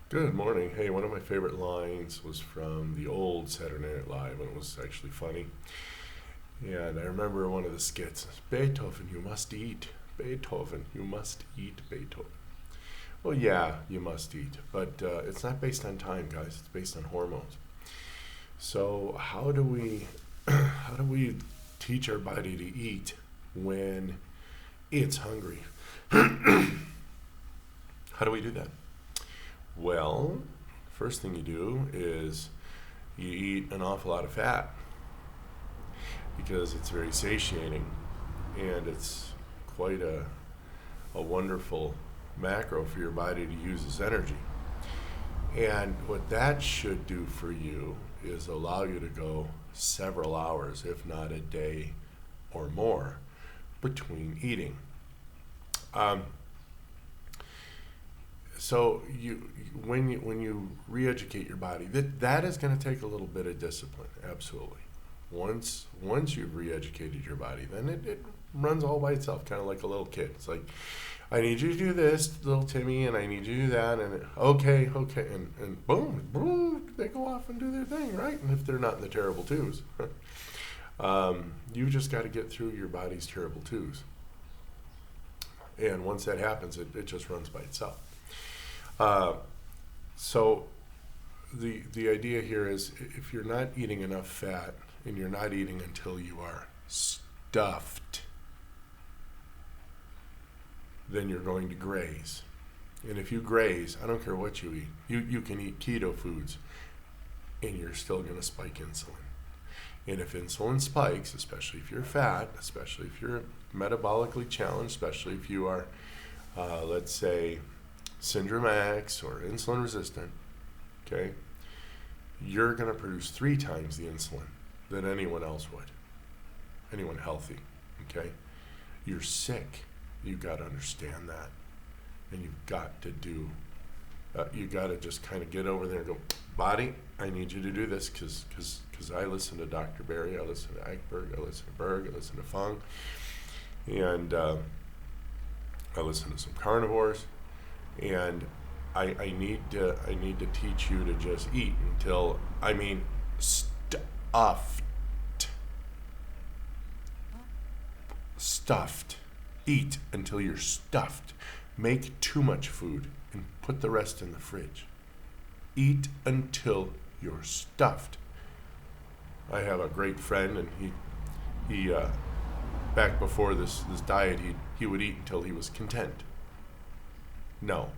Good morning. Hey, one of my favorite lines was from the old Saturday Night Live, and it was actually funny. And I remember one of the skits: Beethoven, you must eat. Beethoven, you must eat. Beethoven. Well, yeah, you must eat, but it's not based on time, guys. It's based on hormones. So how do we teach our body to eat when it's hungry? How do we do that? Well, first thing you do is you eat an awful lot of fat because it's very satiating and it's quite a wonderful macro for your body to use as energy. And what that should do for you is allow you to go several hours, if not a day or more, between eating. Um, so when you re-educate your body, that is going to take a little bit of discipline, absolutely. Once you've re-educated your body, then it runs all by itself, kind of like a little kid. It's like, I need you to do this, little Timmy, and I need you to do that, and okay, okay, and boom, boom, they go off and do their thing, right? And if they're not in the terrible twos, you've just got to get through your body's terrible twos. And once that happens, it just runs by itself. Uh, so the idea here is if you're not eating enough fat and you're not eating until you are stuffed, then you're going to graze. And if you graze, I don't care what you eat, you can eat keto foods and you're still going to spike insulin. And if insulin spikes, especially if you're fat, especially if you're metabolically challenged, especially if you are, let's say, Syndrome X or insulin resistant, okay, you're going to produce 3 times the insulin that anyone else would, anyone healthy, okay? You're sick. You've got to understand that. And you've got to you got to just kind of get over there and go, body, I need you to do this because I listen to Dr. Berry, I listen to Eichberg, I listen to Berg, I listen to Fung, and I listen to some carnivores, and I need to teach you to just eat until, I mean, stuffed. Stuffed. Eat until you're stuffed. Make too much food and put the rest in the fridge. Eat until you're stuffed. I have a great friend, and he back before this diet, he would eat until he was content. No,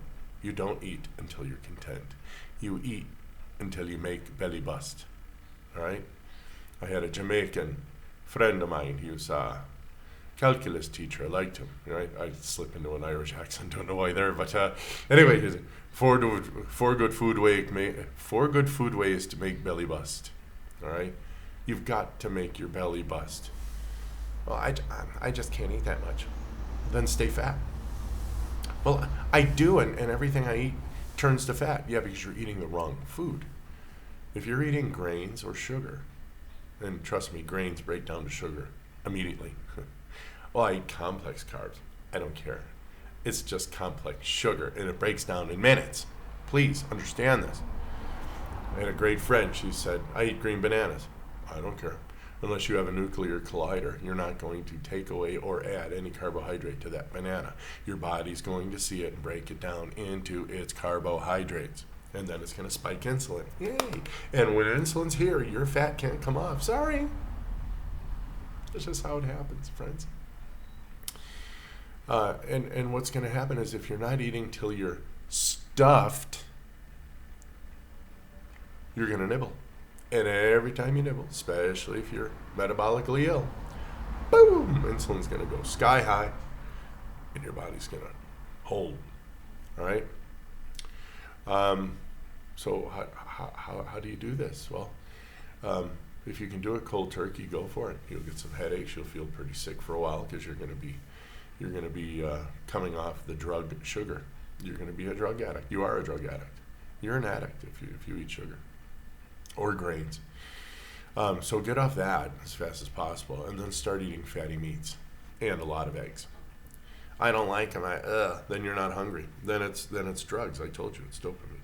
you don't eat until you're content. You eat until you make belly bust. All right? I had a Jamaican friend of mine. He was calculus teacher. I liked him. Right? I slip into an Irish accent. Don't know why there, but anyway, he's four good food ways to make belly bust. All right, you've got to make your belly bust. Well, I just can't eat that much. Then stay fat. Well, I do, and everything I eat turns to fat. Yeah, because you're eating the wrong food. If you're eating grains or sugar, and trust me, grains break down to sugar immediately. Well, I eat complex carbs. I don't care. It's just complex sugar, and it breaks down in minutes. Please understand this. I had a great friend. She said, I eat green bananas. I don't care. Unless you have a nuclear collider, you're not going to take away or add any carbohydrate to that banana. Your body's going to see it and break it down into its carbohydrates. And then it's going to spike insulin. Yay! And when insulin's here, your fat can't come off. Sorry. That's just how it happens, friends. And what's going to happen is if you're not eating till you're stuffed, you're going to nibble. And every time you nibble, especially if you're metabolically ill, boom, insulin's going to go sky high, and your body's going to hold. All right? So how do you do this? Well, if you can do it cold turkey, go for it. You'll get some headaches. You'll feel pretty sick for a while because you're going to be coming off the drug sugar. You're going to be a drug addict. You are a drug addict. You're an addict if you eat sugar or grains. So get off that as fast as possible, and then start eating fatty meats and a lot of eggs. I don't like them. Then you're not hungry. Then it's drugs. I told you, it's dopamine.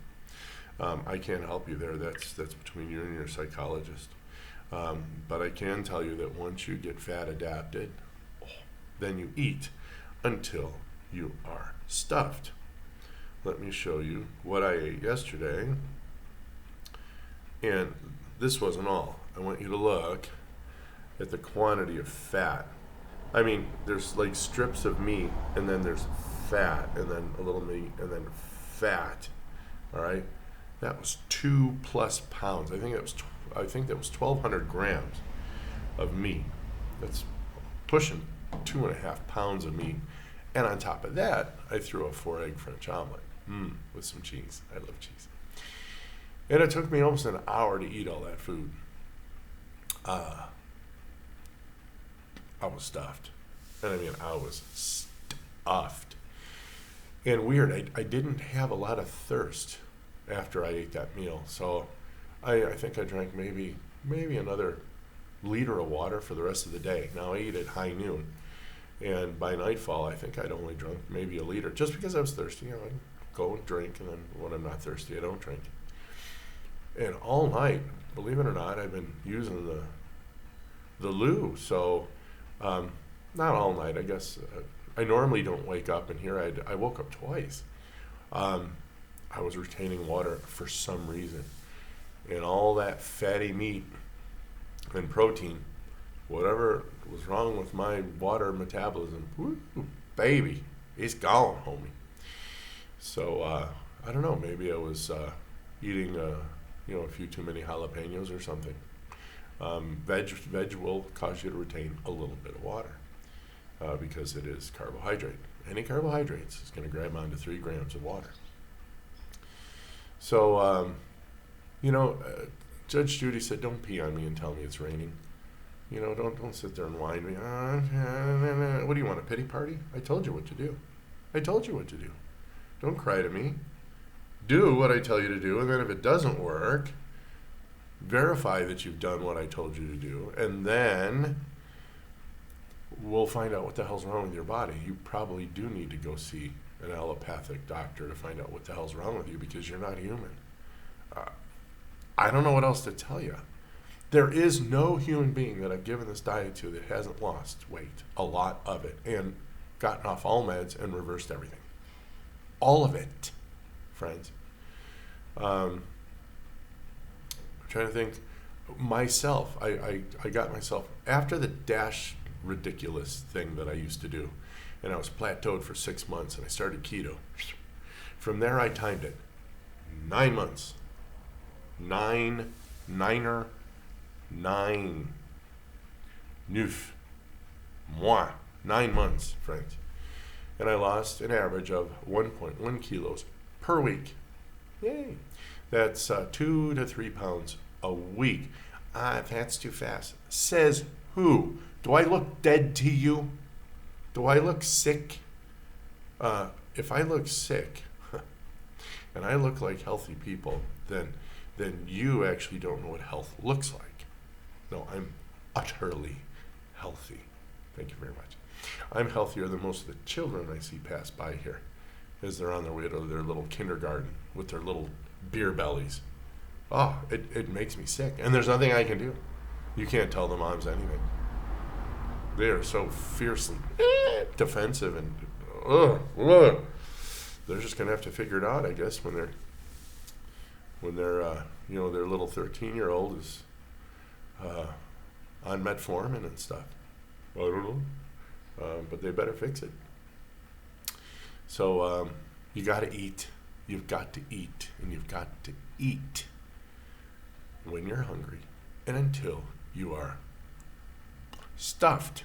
I can't help you there. That's between you and your psychologist. But I can tell you that once you get fat adapted, then you eat until you are stuffed. Let me show you what I ate yesterday. And this wasn't all. I want you to look at the quantity of fat. I mean, there's like strips of meat, and then there's fat, and then a little meat, and then fat. All right, that was 2+ pounds. I think that was 1,200 grams of meat. That's pushing 2.5 pounds of meat. And on top of that, I threw a 4-egg French omelet with some cheese. I love cheese. And it took me almost an hour to eat all that food. I was stuffed. And I mean, I was stuffed. And weird, I didn't have a lot of thirst after I ate that meal. So I think I drank maybe another liter of water for the rest of the day. Now, I eat at high noon. And by nightfall, I think I'd only drunk maybe a liter, just because I was thirsty. You know, I'd go and drink, and then when I'm not thirsty, I don't drink. And all night, believe it or not, I've been using the loo. So, not all night, I guess. I normally don't wake up, and here I woke up twice. I was retaining water for some reason. And all that fatty meat and protein, whatever was wrong with my water metabolism, woo, baby, it's gone, homie. So, I don't know, maybe I was eating a few too many jalapenos or something. Veg will cause you to retain a little bit of water because it is carbohydrate. Any carbohydrates is going to grab onto 3 grams of water. So, Judge Judy said, don't pee on me and tell me it's raining. You know, don't sit there and whine me. What do you want, a pity party? I told you what to do. Don't cry to me. Do what I tell you to do, and then if it doesn't work, verify that you've done what I told you to do, and then we'll find out what the hell's wrong with your body. You probably do need to go see an allopathic doctor to find out what the hell's wrong with you, because you're not human. I don't know what else to tell you. There is no human being that I've given this diet to that hasn't lost weight, a lot of it, and gotten off all meds and reversed everything. All of it, friends. I'm trying to think. Myself, I got myself, after the Dash ridiculous thing that I used to do, and I was plateaued for 6 months, and I started keto. From there, I timed it. 9 months. 9 months, friends. And I lost an average of 1.1 kilos per week. Yay. That's 2 to 3 pounds a week. That's too fast. Says who? Do I look dead to you? Do I look sick? If I look sick and I look like healthy people, then you actually don't know what health looks like. No, I'm utterly healthy. Thank you very much. I'm healthier than most of the children I see pass by here as they're on their way to their little kindergarten with their little beer bellies. Oh, it makes me sick. And there's nothing I can do. You can't tell the moms anything. They are so fiercely defensive and they're just going to have to figure it out, I guess, when their little 13-year-old is on metformin and stuff. I don't know. But they better fix it. So you got to eat. You've got to eat. And you've got to eat when you're hungry and until you are stuffed.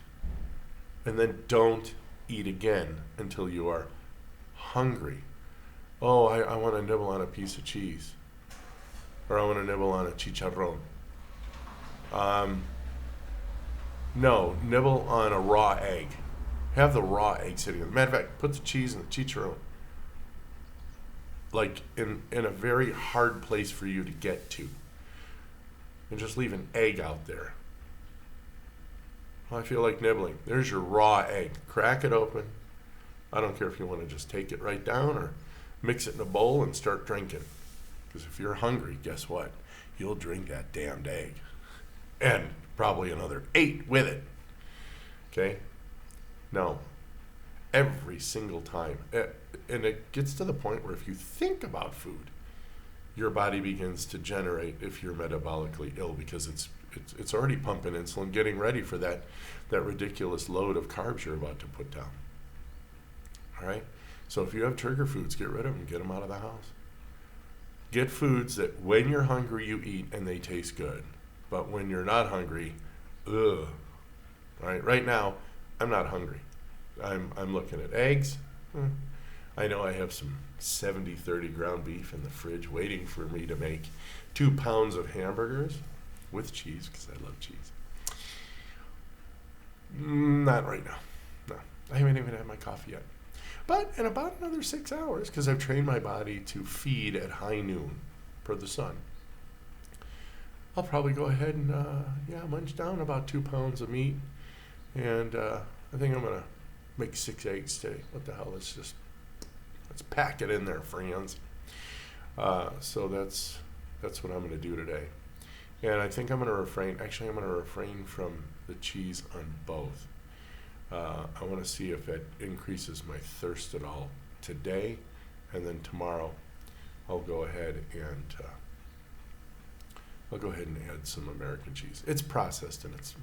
And then don't eat again until you are hungry. Oh, I want to nibble on a piece of cheese. Or I want to nibble on a chicharrón. No, nibble on a raw egg. Have the raw egg sitting there. Matter of fact, put the cheese in the chicharrón. Like in a very hard place for you to get to. And just leave an egg out there. I feel like nibbling. There's your raw egg. Crack it open. I don't care if you want to just take it right down or mix it in a bowl and start drinking. Because if you're hungry, guess what? You'll drink that damned egg. And probably another 8 with it. Okay? No. Every single time. And it gets to the point where if you think about food, your body begins to generate if you're metabolically ill, because it's already pumping insulin, getting ready for that ridiculous load of carbs you're about to put down. All right? So if you have trigger foods, get rid of them. Get them out of the house. Get foods that when you're hungry, you eat and they taste good. But when you're not hungry, ugh. All right? Right now, I'm not hungry. I'm looking at eggs. I know I have some 70-30 ground beef in the fridge waiting for me to make 2 pounds of hamburgers with cheese, because I love cheese. Not right now. No. I haven't even had my coffee yet. But in about another 6 hours, because I've trained my body to feed at high noon per the sun, I'll probably go ahead and munch down about 2 pounds of meat. And I think I'm going to make 6 eggs today. What the hell? Let's pack it in there, friends. So that's what I'm going to do today. And I think I'm going to refrain from the cheese on both. I want to see if it increases my thirst at all today, and then tomorrow I'll go ahead and add some American cheese. It's processed and it's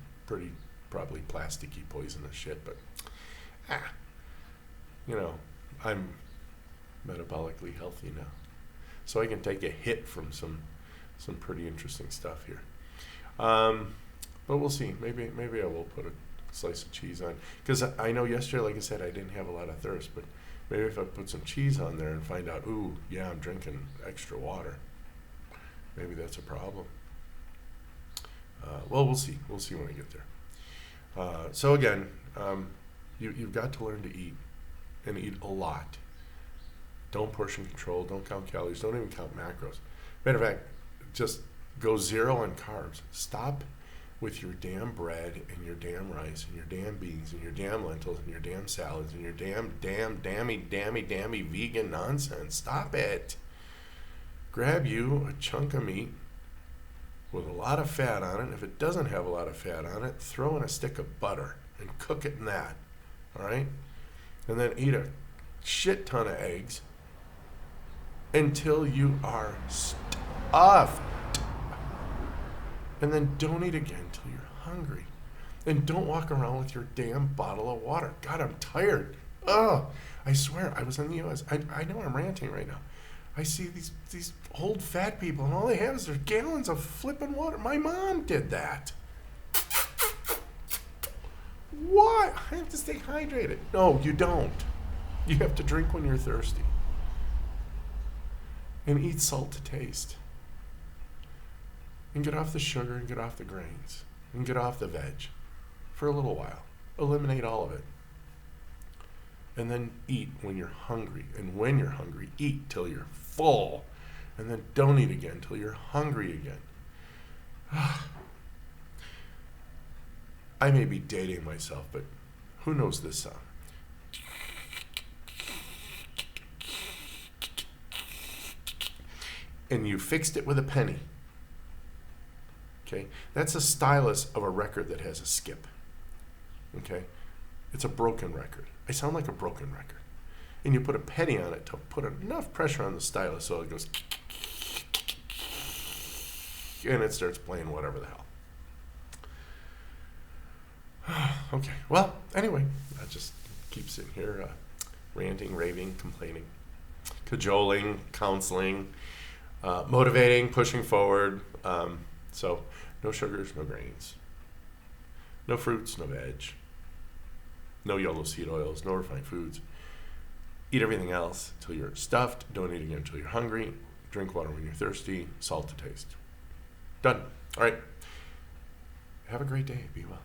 probably plasticky, poisonous shit, but I'm metabolically healthy now, so I can take a hit from some pretty interesting stuff here. But we'll see. Maybe I will put a slice of cheese on, because I know yesterday, like I said, I didn't have a lot of thirst, but maybe if I put some cheese on there and find out, I'm drinking extra water, maybe that's a problem. Well, we'll see. We'll see when I get there. So again, you've got to learn to eat, and eat a lot. Don't portion control. Don't count calories. Don't even count macros. Matter of fact, just go 0 on carbs. Stop with your damn bread and your damn rice and your damn beans and your damn lentils and your damn salads and your dammy vegan nonsense. Stop it. Grab you a chunk of meat with a lot of fat on it. If it doesn't have a lot of fat on it, throw in a stick of butter and cook it in that. All right? And then eat a shit ton of eggs until you are stuffed. And then don't eat again until you're hungry. And don't walk around with your damn bottle of water. God, I'm tired. Ugh. I swear, I was in the U.S. I know I'm ranting right now. I see these old fat people, and all they have is their gallons of flipping water. My mom did that. Why? I have to stay hydrated. No, you don't. You have to drink when you're thirsty. And eat salt to taste. And get off the sugar and get off the grains. And get off the veg for a little while. Eliminate all of it. And then eat when you're hungry. And when you're hungry, eat till you're full. And then don't eat again till you're hungry again. I may be dating myself, but who knows this sound? And you fixed it with a penny. Okay? That's a stylus of a record that has a skip. Okay? It's a broken record. I sound like a broken record. And you put a penny on it to put enough pressure on the stylus so it goes, and it starts playing whatever the hell. Okay. Well, anyway, I just keep sitting here ranting, raving, complaining, cajoling, counseling, motivating, pushing forward. So no sugars, no grains, no fruits, no veg, no yellow seed oils, no refined foods. Eat everything else until you're stuffed. Don't eat again until you're hungry. Drink water when you're thirsty. Salt to taste. Done. All right. Have a great day. Be well.